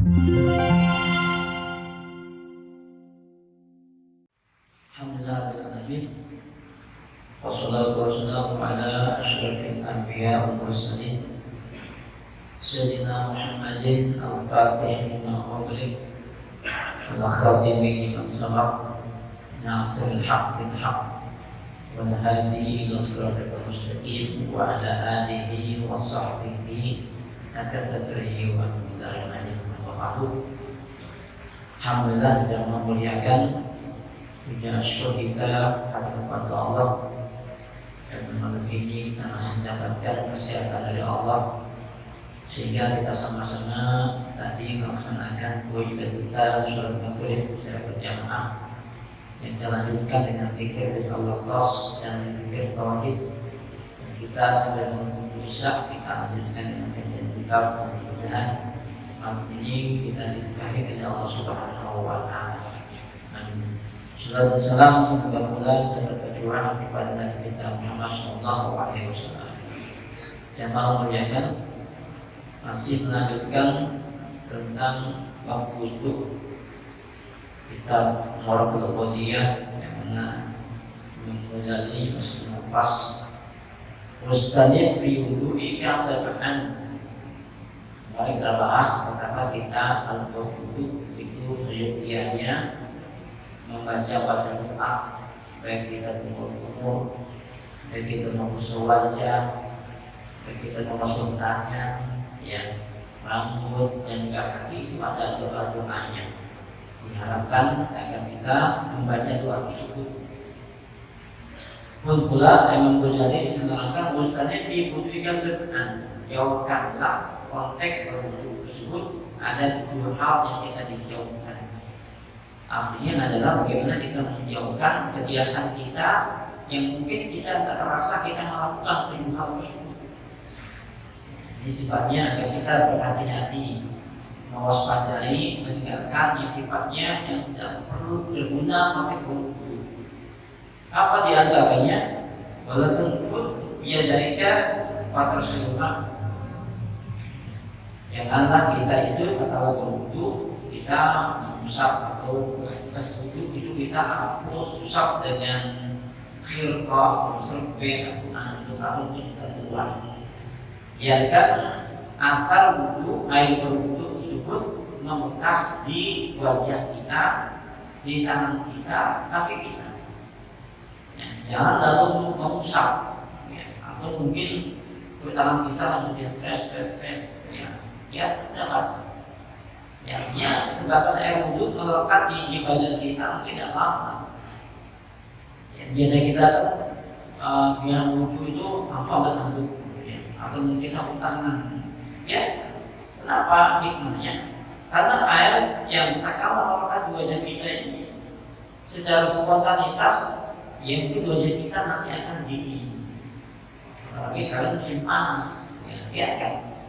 Alhamdulillahirrahmanirrahim. Wassalatu wassalamu ala asyrafil anbiya wal mursalin Sayyidina Muhammadin al-Fatih lima ughliq wal khatimi lima sabaq nasiril haqq bil haqq wal hadi ila siratal mustaqim wa ala alihi wa sahbihi akadarihi wa bidarihim wa ba'du. Alhamdulillah yang memuliakan punya syukur kita kepada Allah, dan malam ini kita masih mendapatkan kesehatan dari Allah sehingga kita sama-sama tadi melaksanakan kewajiban kita sholat maghrib secara berjamaah yang kita lanjutkan dengan zikir dari Allah khas dan zikir tauhid, dan kita sampai menunggu isya kita lanjutkan dengan kajian kitab dan mudah-mudahan malam ini kita diberkahi oleh Allah Subhanahu wa taala. Amin. Sallallahu alaihi wasallam semoga mulai dan berterima kepada Nabi kita Muhammad sallallahu alaihi wasallam. Dan malam muliakan masih melanjutkan tentang bab wudu kitab Muratul Qadiyah yang mana Imam Ghazali masih mengupas Ustadz fi wudu'i kasab'an. Mari kita bahas pertama kita kalau wudu itu seyogianya membaca bacaan doa, baik kita umur, baik kita membasuh wajah, baik kita membasuh tangan, ya, rambut dan juga kaki itu ada doa-doanya. Diharapkan agar kita membaca doa tersebut. Pun pula Imam Ghazali menerangkan bahwasanya di budaya sebenarnya jauhkanlah konteks berwudu tersebut ada 7 hal yang kita dijauhkan. Artinya adalah bagaimana kita menjauhkan kebiasaan kita yang mungkin kita tak terasa kita melakukan 7 hal tersebut. Ini sifatnya agar kita berhati-hati, mewaspadai, meninggalkan yang sifatnya yang tidak perlu berguna pakai wudu. Apa diantaranya? Walaupun food ia darinya faktor seluruh. Janganlah kita itu kalau berwudu kita mengusap atau bekas wudu itu kita hapus usap dengan khirqa atau serbet atau anduk atau kita keluar. Biarkan asal wudu air berwudu tersebut membekas di wajah kita, di tangan kita, kaki kita. Ya, jangan lalu mengusap, ya, atau mungkin di tangan kita kemudian stres, ya tidak basah. Ya, sebatas air wudu melekat di badan kita tidak lama. Ya, biasa kita yang wudu itu langsung ambil handuk, ya, atau mungkin sapu tangan. Ya, kenapa hikmahnya? Karena air yang tak kalah melekat di wajah kita ini secara spontanitas, yang itu wajah kita nanti akan dingin. Apalagi sekarang musim panas, ya kan?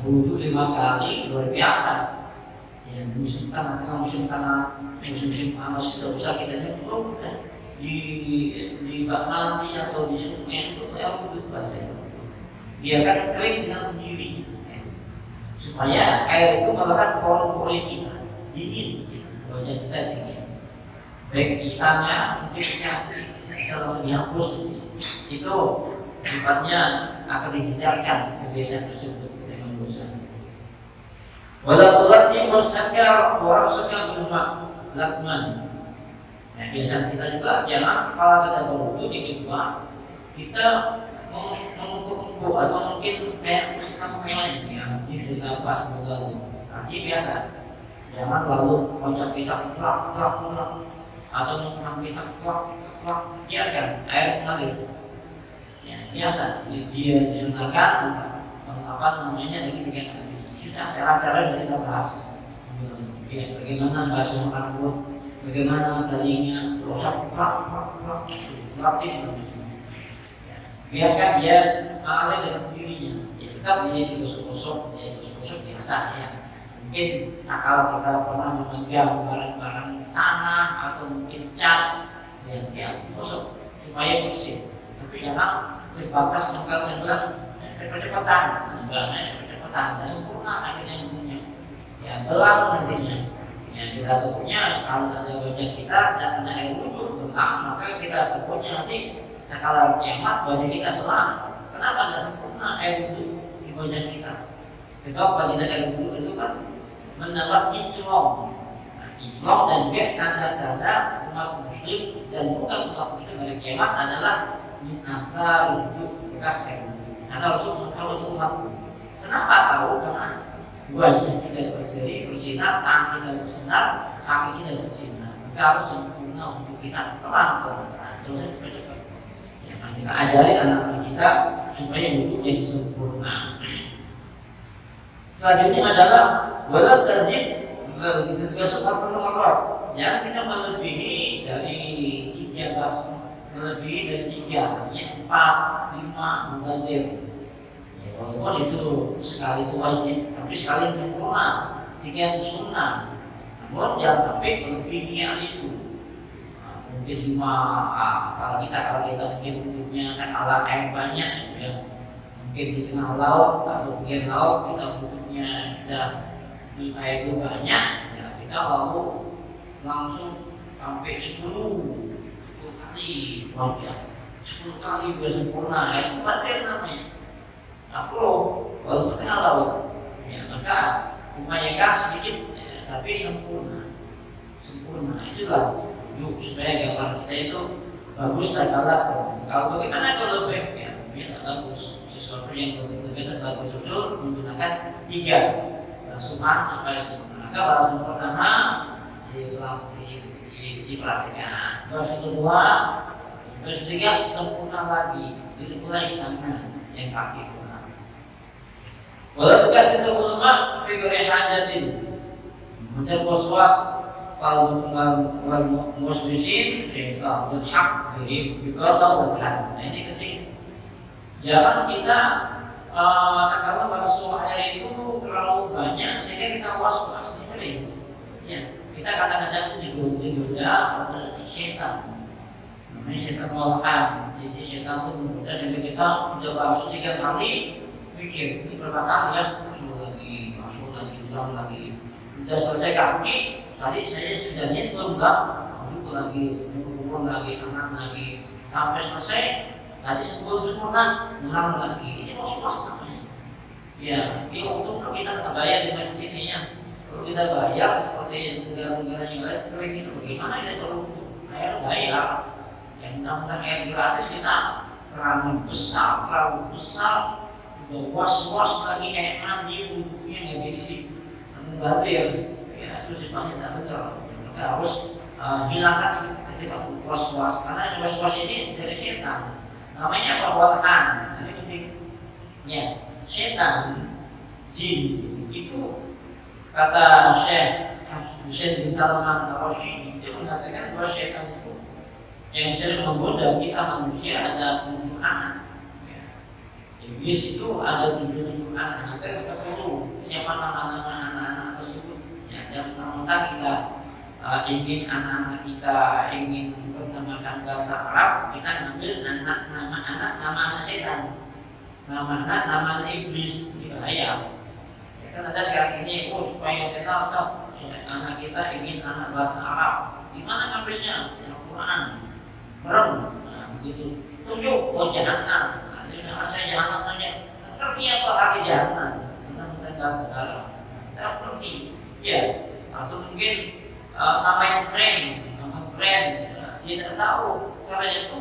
Wudu 5 kali luar biasa. Ya, musim panas tidak usah kita nyemprot di bak mandi atau di sungai itu kayak wudu basah. Biarkan kering dengan sendiri, supaya air itu melekat pori-pori kita, dingin, wajah kita dingin. Baik hitamnya, mungkin kalau dihapus itu sifatnya akan dihindarkan kebiasaan tersebut. Walau lagi musakar orang sekar rumah lakman. Nah, biasa kita juga jangan kalau kita berwudu di kedua kita mengumpul atau mungkin kayak sama lain yang ini kita pas berlalu. Artinya biasa. Jangan lalu wajah kita klak atau muka kita klak. Biarkan air mengalir. Ya, biasa dia disunahkan apa namanya dengan sudah cara-cara yang kita bahas. Ya, bagaimana basuh rambut, bagaimana talinya, rosak biarkan dia mengalir dengan sendirinya. Ya, tetap dia digosok-gosok biasa ya. Mungkin kalau kita pernah memegang barang-barang tanah atau mungkin cat, ya gosok supaya bersih. Tapi jangan terbatas cepat-cepatan, bahasanya cepat-cepatan, tidak sempurna akhirnya punya. Ya belang nantinya. Ya, kita takutnya kalau ada wajah kita dan ada air wudhu belang, maka kita takutnya nanti kalau kiamat wajah kita belang. Kenapa tidak sempurna air wudhu di wajah kita? Sebab fadilah air wudhu itu kan mendapat kinclong. Kinclong dan juga tanda-tanda umat muslim dan bukan umat muslim pada kiamat adalah asal wudhu bekas air wudhu. Karena Rasul kalau di umatku, kenapa tahu? Karena wajah kita berseri, bersinar, tangan kita bersinar, kaki kita bersinar. Maka harus sempurna untuk kita pelan-pelan. Terus cepat-cepat. Ya, kita ajari anak-anak kita supaya wudhu jadi sempurna. Selanjutnya adalah wala tazid, kita juga sempat nomor. Jangan kita melebihi dari 3 basma, melebihi dari 3, artinya 4, 5 mubadir. Walaupun itu sekali itu wajib, tapi sekali itu sempurna, 3 itu sunnah. Namun jangan sampai melebihi hal itu. Mungkin 5, kalau kita mungkin wudhunya kan ala air banyak, ya. Mungkin di tengah laut atau bagian laut kita wudhunya sudah di air itu banyak, ya kita lalu langsung sampai 10 kali wajah, 10 kali bersempurna, itu batir namanya. Walaupun tengah laut, ya, maka upayakan sedikit, ya, tapi sempurna. Itulah supaya gambar kita itu bagus dan kalau bagaimana kalau lebih, ya tidak bagus. Sesuatu yang lebih bagus usul menggunakan 3 sunnah supaya sempurna. Maka baru pertama diperhatikan. Baru kedua, terus ketiga sempurna lagi. Itu pula yang kaki. Walau tugas itu ulama figure hajatin macam waswas fal muslimin syaitan dan hak dari biqala wal had. Ini penting. Jangan kita kalau pada suatu hari itu terlalu banyak sehingga kita was-was sering. Ya, kita kadang-kadang digoda oleh syaitan. Namanya syaitan malahan. Jadi syaitan itu menggoda sehingga kita sudah bahas 3 kali pikir ini berapa kali ya, masuk lagi, ulang lagi. Sudah selesai kaki, tadi saya sudah niat enggak, duduk lagi, pukul lagi, tangan lagi, sampai selesai. Tadi sempurna, ulang lagi. Ini was-was namanya. Ya, ini untuk kita bayar di masjid ini ya. Kalau kita bayar seperti negara-negara yang lain, kering itu bagaimana kita kalau bayar bayar? Yang tentang air gratis kita terlalu besar. Was-was lagi kayak mandi wudhunya nggak bisa batil, ya itu sifatnya tidak benar. Maka harus hilangkan sifat was-was karena was-was ini dari setan. Namanya perbuatan. Ini penting. Ya, setan, jin itu kata Syekh Husain bin Salman Al-Rashidi itu mengatakan bahwa setan itu yang sering menggoda kita manusia ada 7 anak. Iblis itu ada 7 anak, maka kita perlu siapa nama anak-anak tersebut. Ya, dan mentang kita ingin anak-anak kita ingin bernamakan bahasa Arab, kita ambil nama anak setan, nama anak iblis, ini bahaya. Ya, kan ada sekarang ini, supaya kita anak kita ingin anak bahasa Arab, gimana ngambilnya? Al-Quran, merem, begitu. Tunjuk jahanam. Jangan saya jahanam nanya, ngerti apa lagi jahanam? Kita bahasa Arab, kita ngerti, ya. Atau mungkin nama yang keren, dia tidak tahu. Karena itu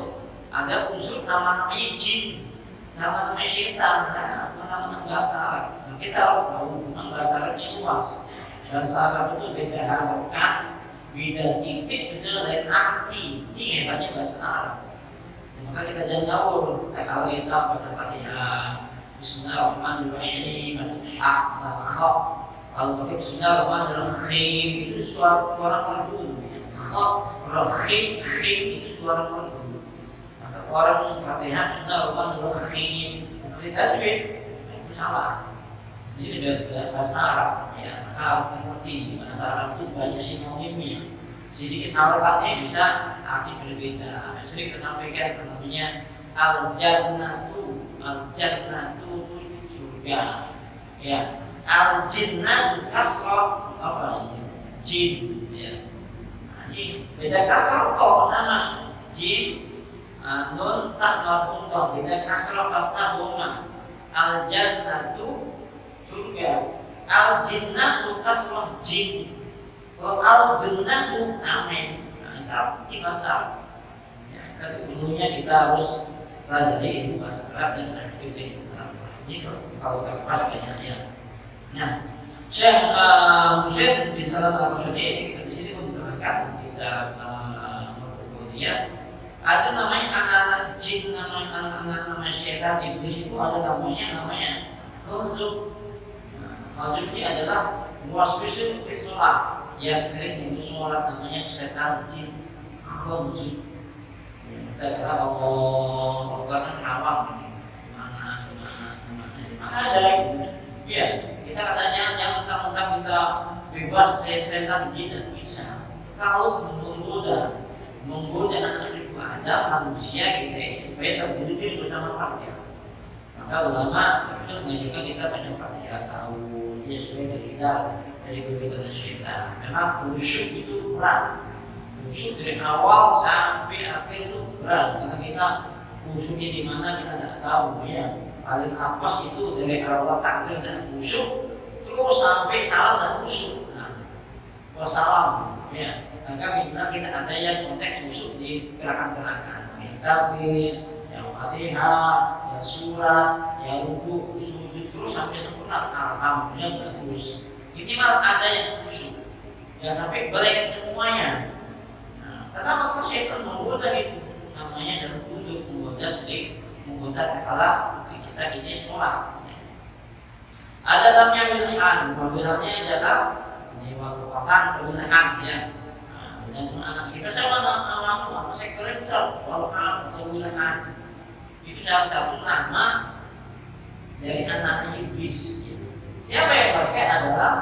ada unsur nama-namanya jin, nama-namanya syaitan, nama-nama bahasa Arab. Nah, kita harus tahu memang bahasa Arabnya luas. Bahasa Arab itu beda harokat, beda titik, beda lain arti. Ini hebatnya bahasa Arab. Maka kita jangan ngawur. Kalau kita baca Fatihah, Bismillahirrahmanirrahim, Al-Haq, Al-Khaq. Kalau pakai Bismillahirrahmanirrahim itu suara merdu. Khaq, Rahim, Khim itu suara merdu. Maka orang Fatihah Bismillahirrahmanirrahim seperti tajwid itu salah. Jadi bahasa Arab, ya. Maka harus mengerti bahasa Arab itu banyak sinonimnya. Sedikit harokatnya bisa arti berbeda. Sering kesampaikan namanya al-jannatu surga. Ya, al-jinnatu kasrah jin. Ya. Ini beda kasar toh sama jin, nun tak maupun toh beda kasar fathah doma. Al jannatu surga, al jinnatu kasar jin, kalau al jannatu amin. Tapi masalah. Ya, kan dulunya kita harus pelajari ilmu bahasa Arab dan sanskrit. Ini kalau tak pas kayaknya. Nah, Syekh Musyid bin Salam Al-Rasyidi di sini pun diterangkan kita kemudian ada namanya anak-anak jin, nama syaitan iblis itu ada namanya khunzub. Khunzub ini adalah muwaswisun fi shalah yang sering untuk sholat, namanya setan jin khunzub. Kita kira Allah kan awam mana ada lagi. Ya, kita katanya jangan mentang-mentang kita bebas setan jin, tidak bisa. Kalau menggoda anak itu ada manusia kita supaya terdidik bersama Fatihah. Maka ulama harus mengajarkan kita baca Fatihah, tahu dia supaya kita dari berkaitan syaitan. Memang khusyuk itu berat. Khusyuk dari awal sampai akhir itu berat. Karena kita khusyuknya di mana kita tidak tahu ya. Paling apes itu dari awal takbir dan khusyuk terus sampai salam dan khusyuk. Nah, wassalam ya. Maka kita ada yang konteks khusyuk di gerakan-gerakan. Takbir, yang Fatihah, yang surat, yang ruku, sujud terus sampai sempurna. Alhamdulillah bagus. Ini malah ada yang khusyuk. Jangan sampai balik semuanya. Nah, kenapa syaitan menggoda itu? Namanya adalah khusyuk, menggoda sedikit, menggoda kala kita ini sholat. Ada namanya wilhan, wilhannya adalah ini merupakan kegunaan ya. Dan anak kita sama anak sektor itu wilhan atau wilhan itu salah satu nama dari anak iblis. Siapa yang pakai adalah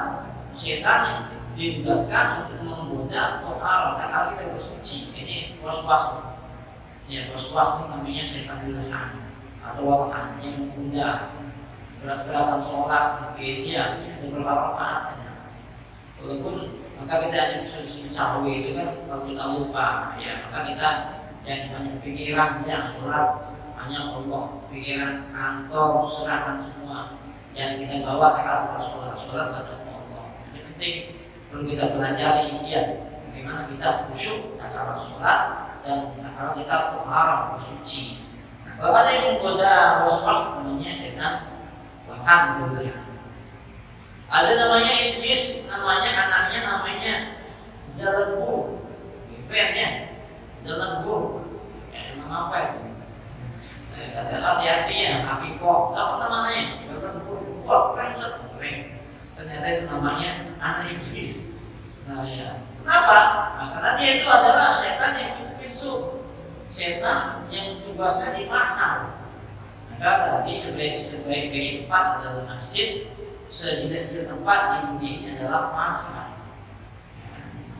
setan yang ditugaskan untuk menggoda tohar kalau kita bersuci. Ini was-was. Ya was-was itu namanya setan wilhan atau wilhan yang menggoda berat-beratan sholat mungkin ya itu sudah berapa rakaat ya. Walaupun maka kita hanya suci cawe itu kan kalau kita lupa ya maka kita yang banyak pikiran ya sholat hanya Allah, pikiran kantor serahkan semua yang kita bawa kalau sholat baca Allah. Ini penting perlu kita pelajari ya bagaimana kita khusyuk kalau sholat dan kalau kita tohara bersuci. Nah, kalau ada yang menggoda waswas namanya setan bahkan berbeda. Ada namanya iblis, namanya anaknya namanya Zalabur. Itu ya, Zalabur. Ya, nama apa itu? Adalah hati-hati ya, Akiko. Apa namanya? Zalabur. Wah, keren. Ternyata itu namanya anak iblis. Nah, ya. Kenapa? Nah, karena dia itu adalah setan yang fisuk, setan yang tugasnya di pasar. Maka tadi sebaik-baik tempat adalah masjid, sejelek-jelek tempat di dunia ini adalah pasar.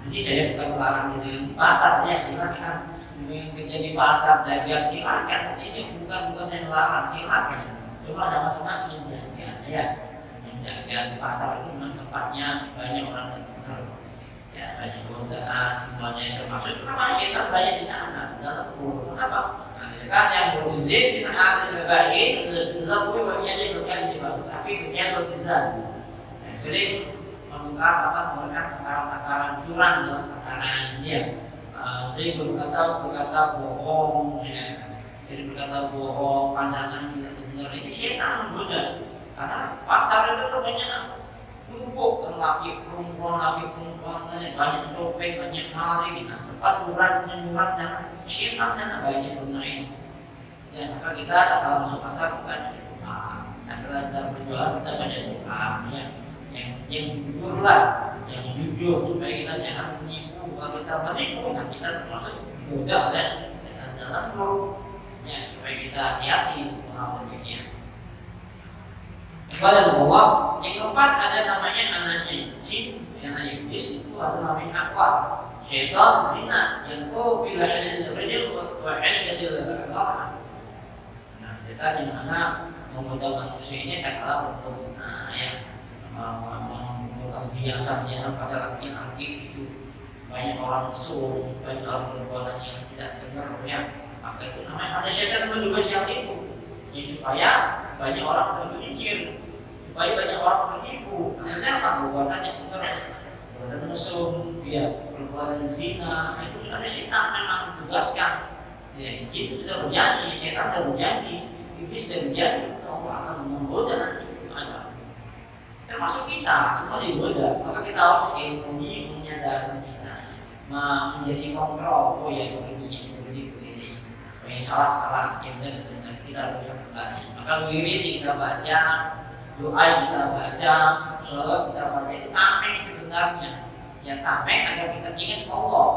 Jadi saya bukan melarang di pasar ya, silakan menjadi pasar dagang silakan. Ini bukan saya melarang, silakan. Cuma sama-sama menjaga ya. Menjaga di pasar itu memang tempatnya banyak orang datang. Ya banyak godaan semuanya termasuk kenapa kita banyak di sana dalam kubur. Kenapa? Kan yang beruzik kita ambil baik tidak boleh berjadi berkali baru tapi berjadi berbizan. Sering mengungkap takaran curang dalam takaran dia. Sering berkata bohong, ya. Sering berkata bohong, pandangan tidak benar. Ini setan menggoda. Karena pasar itu banyak numpuk laki perempuan banyak copet, banyak maling, tempat curang menyurat sana, setan sana banyak bermain. Ya, maka kita kalau masuk pasar bukan doa. Nah, kalau kita berjualan kita baca doa ya. Yang jujur lah, yang jujur supaya kita jangan menipu. Kalau kita menipu, nah kita termasuk mudah ya. Jangan dulu ya supaya kita hati-hati semua hal demikian. Kepada Allah, yang keempat ada namanya anaknya jin, yang namanya iblis itu ada namanya akwat. Syaitan zina yang fil ilmi wa ilmi Allah. Setan yang mana menggoda manusia ini tak kalah berbuat zina ya, melakukan biasa-biasa pada laki-laki itu banyak orang mesum, banyak orang perbuatan yang tidak benar ya, maka itu namanya ada syaitan mencoba seperti itu ya, supaya banyak orang tergelincir, supaya banyak orang tertipu. Maksudnya apa? Perbuatan yang benar, perbuatan mesum, ya, perbuatan zina, itu ada syaitan memang tugaskan. Ya, itu sudah berjanji, syaitan sudah berjanji, iblis sudah berjanji, Allah akan menggoda nanti ada. Termasuk kita, semua digoda, maka kita harus ilmuni, menyadarkan kita, menjadi kontrol. Oh ya, begini. Yang salah, yang benar kita harus kembali. Maka wirid kita baca, doa kita baca, sholawat kita baca itu tameng sebenarnya. Ya tameng agar kita ingat Allah.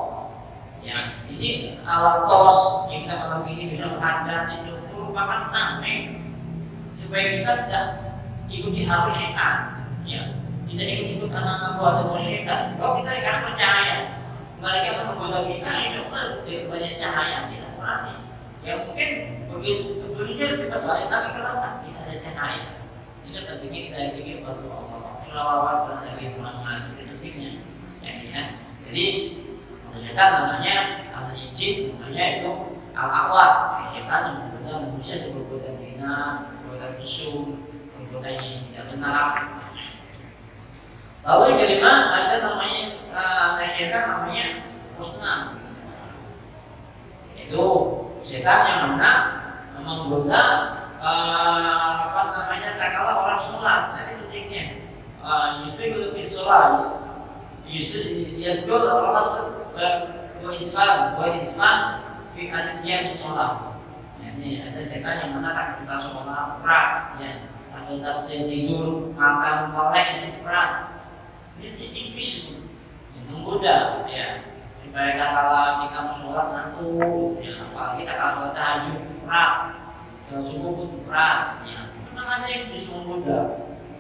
Ya, ini alat tos yang kita malam ini bisa menghadap itu merupakan tameng supaya kita tidak ikuti arus setan. Ya, tidak ikut anak-anak buat syaitan. Kalau kita akan percaya, mereka akan menggoda kita, itu dengan banyak cahaya kita berani. Ya mungkin begitu tergelincir kita balik lagi kenapa? Kita ada cahaya. Ini pentingnya kita pikir pada Allah. Sholawat pada Nabi Muhammad itu pentingnya. Ya. Jadi syaitan namanya jin, namanya itu al-awwal. Syaitan yang menggoda manusia yang bergoda zina, bergoda mesum, bergoda yang tidak benar. Lalu yang kelima ada namanya syaitan namanya husna. Itu syaitan yang mana menggoda tak kalah orang sholat. Nanti pentingnya yusril fi sholat, yusril al-asr wa isfan fi al-qiyam sholat. Ini ada syaitan yang mana tak kita sholat berat, ya, atau tak tidur makan melek itu berat. Ini iblis itu yang menggoda, ya, supaya katalah kita mau sholat ngantuk, ya, apalagi kita kalau sholat tahajud berat, kalau subuh pun berat, ya, memang ada yang bisa menggoda,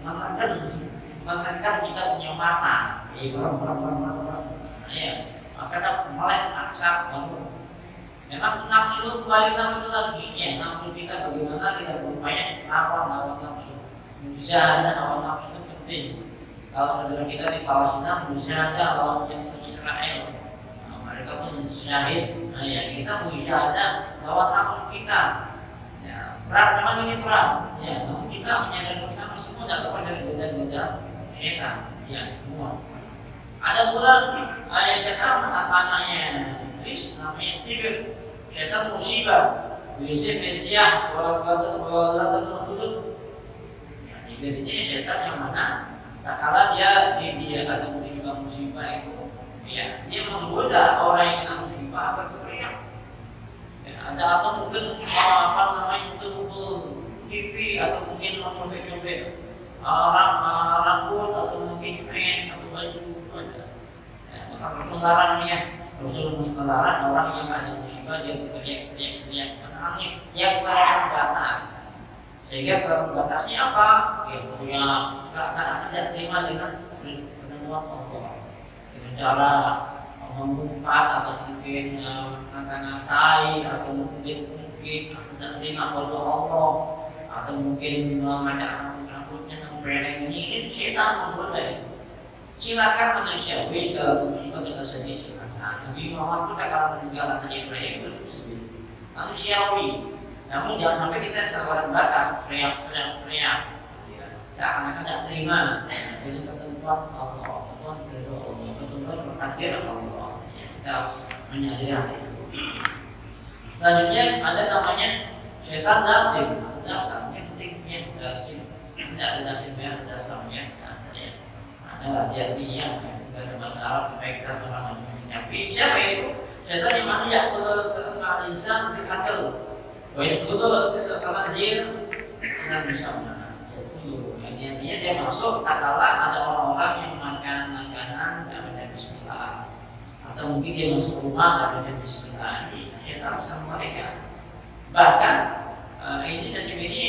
menekan kita punya mata, ya, ya, maka kita melek aksa bangun. Memang nafsu kembali nafsu lagi, ya, nafsu kita bagaimana kita berupaya lawan nafsu, mujahadah lawan nafsu itu penting. Kalau saudara kita di Palestina mujahadah lawan yang Israel, mereka pun syahid. Nah ya, kita mujahadah lawan nafsu kita. Ya, berat memang ini berat. Ya, namun kita menyadari bersama semua tidak lepas dari goda-goda syaitan. Ya, semua. Ada pula ayat kata anaknya iblis namanya Tigr. Syaitan musibah. Yusuf Yesyah wala hudud. Ya, Tigr ini syaitan yang mana? Tak kala dia ada musibah itu, ya, dia menggoda orang yang kena musibah agar berteriak. Ya, ada atau mungkin betul TV atau mungkin coba-coba orang rambut atau mungkin kain atau baju ada. Ya, maka Rasul melarang orang yang ada musibah dia berteriak, menangis, yang melewati batas. Sehingga batasnya apa? Ya, punya akan tidak terima dengan ketentuan Allah, dengan cara mengumpat atau mungkin ngata-ngatai atau mungkin tidak terima pada Allah atau mungkin mengacak rambutnya memperoleh ini syaitan menggoda itu. Silakan manusiawi kalau musibah kita sedih silakan. Nabi Muhammad kita kalau meninggalkan Ibrahim itu sedih manusiawi. Namun jangan sampai kita terlewat batas teriak-teriak. Seakan-akan tidak terima dengan ketentuan Allah, ketentuan takdir Allah. Kita harus menyadari hal itu. Selanjutnya ada namanya syaitan darsim. Dasar yang pentingnya darsim. Tidak ada darsimnya, dasarnya. Ada artinya bahasa Arab supaya kita sama-sama mencapai. Siapa itu? Syaitan yang mana yaqulu al-insan fil akal wa yaqulu fil manzil dan bersama. Artinya dia masuk katalah ada orang-orang yang makan makanan tidak baca bismillah, atau mungkin dia masuk rumah tidak baca bismillah. Syaitan bersama mereka. Bahkan ini nasib ini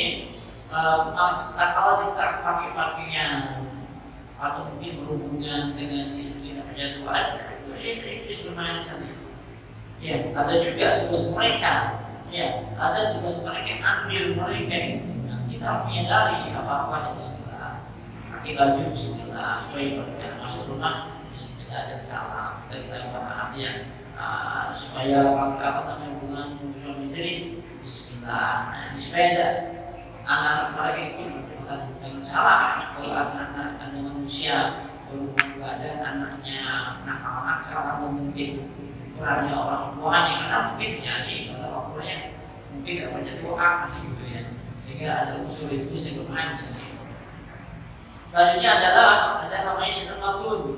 katalah kita pakai pakaian atau mungkin berhubungan dengan istri dan perjatuhan, itu syaitan iblis bermain di sana. Ya, ada juga tugas mereka. Ya, ada tugas mereka, andil mereka itu. Kita harus menyadari apa-apa yang bismillah. pakai baju bismillah, supaya ketika masuk rumah bismillah dan salam. Kita bahas ya, supaya hubungan suami istri bismillah. Nah, supaya ada anak-anak lagi itu dengan salah. Kalau anak-anak ada manusia berhubungan badan anaknya nakal-nakal atau mungkin kurangnya orang tuanya, karena mungkin jadi pada waktunya mungkin tidak baca doa gitu ya, sehingga ada unsur itu yang bermain di sini. Selanjutnya adalah ada namanya setan matun.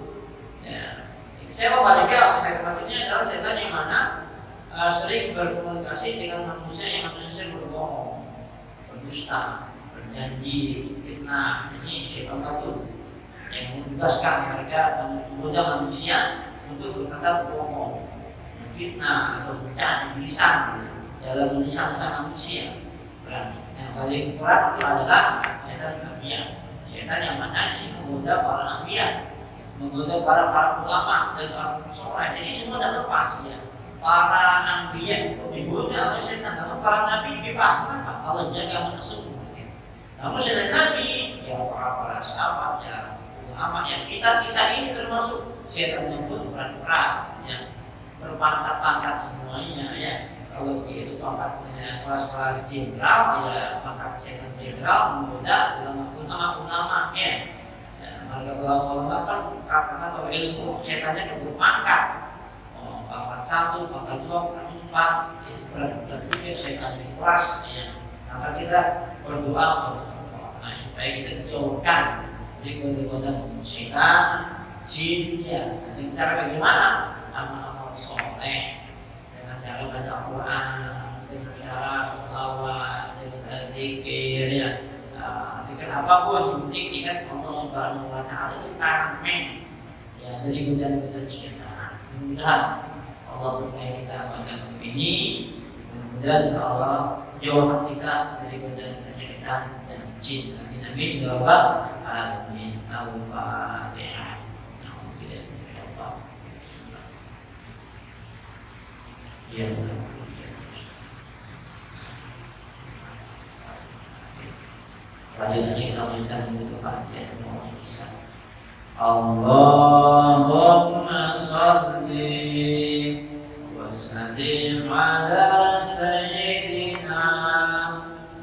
Ya. Saya membaliknya setan matunnya adalah setan yang mana sering berkomunikasi dengan manusia yang sering berbohong, berdusta, berjanji, fitnah. Ini setan matun yang membebaskan mereka dan menggoda manusia untuk berkata bohong, fitnah atau berjanji lisan dalam lisan manusia. Yang paling berat itu adalah setan nabiya. Setan yang mana ini menggoda para nabiya, menggoda para ulama dan para soleh. Jadi semua tidak lepas ya. Para nabiya digoda oleh setan, namun para nabi bebas. Kenapa? Allah jaga maksud. Namun selain nabi, ya para sahabat, ya ulama, ya kita ini termasuk setannya pun berat-berat, ya berpangkat-pangkat semuanya ya. Kalau itu pangkatnya kelas-kelas jenderal, ya pangkat setan jenderal menggoda ulama-ulama ya. Maka ulama kan karena kalau ilmu setannya itu berpangkat, pangkat 1, pangkat 2, pangkat 4, itu berat-berat setan di kelas ya. Maka kita berdoa supaya kita dijauhkan dari godaan setan, jin ya. Dengan cara bagaimana? Amal-amal soleh, dengan cara baca Al-Quran, dengan cara sholawat, dengan cara zikir ya. Zikir apapun, yang penting ingat Allah Subhanahu Wa Taala itu karmen ya dari godaan setan. Mudah-mudahan Allah berkahi kita pada ini. Mudah-mudahan Allah jauhkan kita dari godaan setan dan jin. Amin ya rabbal alamin. Al-Fatihah. Ya. Lanjut aja kita lanjutkan untuk Fatihah. Allahumma shalli wa sallim ala sayyidina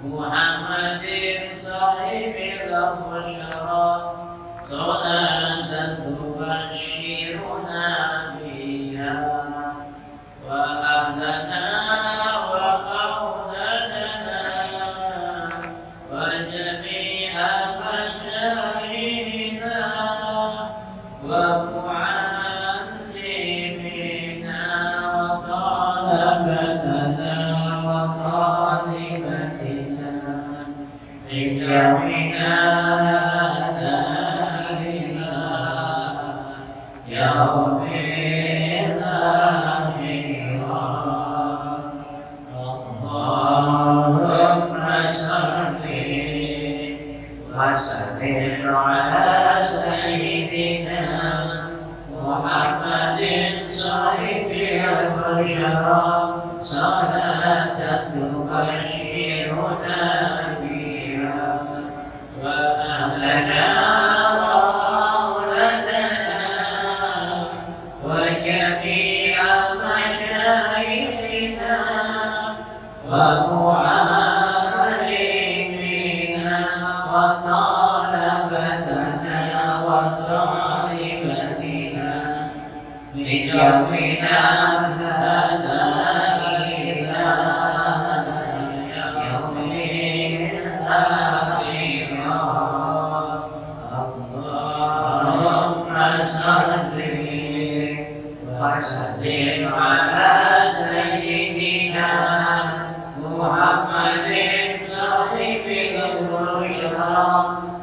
Muhammadin sahibil busyara salatan tubashshiruna biha wa ahlana wa auladana wa jami'a fajarina wa mu'allimina wa talabatana wa talibatina Yawmina darina Yawmil akhirah Allahumma salli wa sallim ala sayyidina Muhammadin sahibil busyara salatan tubashshiruna وأهلنا وأولادنا وجميع مشايخنا ومعلمينا وطلبتنا وطالبتنا من يومنا هذا إلى يوم وسلم على سيدنا محمد صاحب البشرى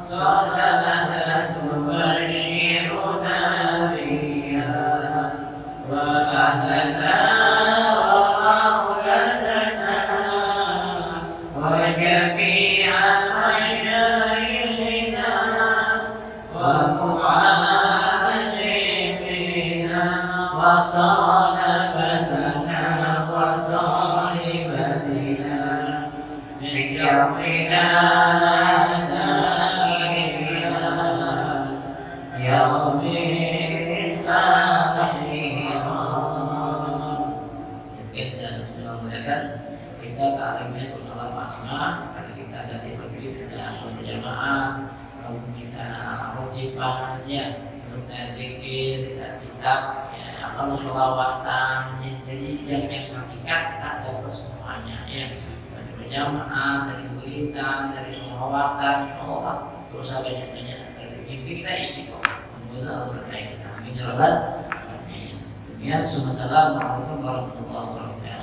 صلاة تبشرنا بها وأهلنا وأولادنا وجميع مشايخنا ومعلمينا وطلبتنا وطالبتنا من يومنا هذا إلى berjamaah, kita rutin aja, rutin zikir, kita kalau sholawatan, jadi yang sangat singkat kita ada semuanya ya. Dari berjamaah, dari wiridan, dari sholawatan, insyaallah dosa banyak-banyak. Jadi kita istiqomah. Semoga Allah berkahi kita. Amin ya rabbal alamin. Demikian, assalamualaikum warahmatullahi wabarakatuh.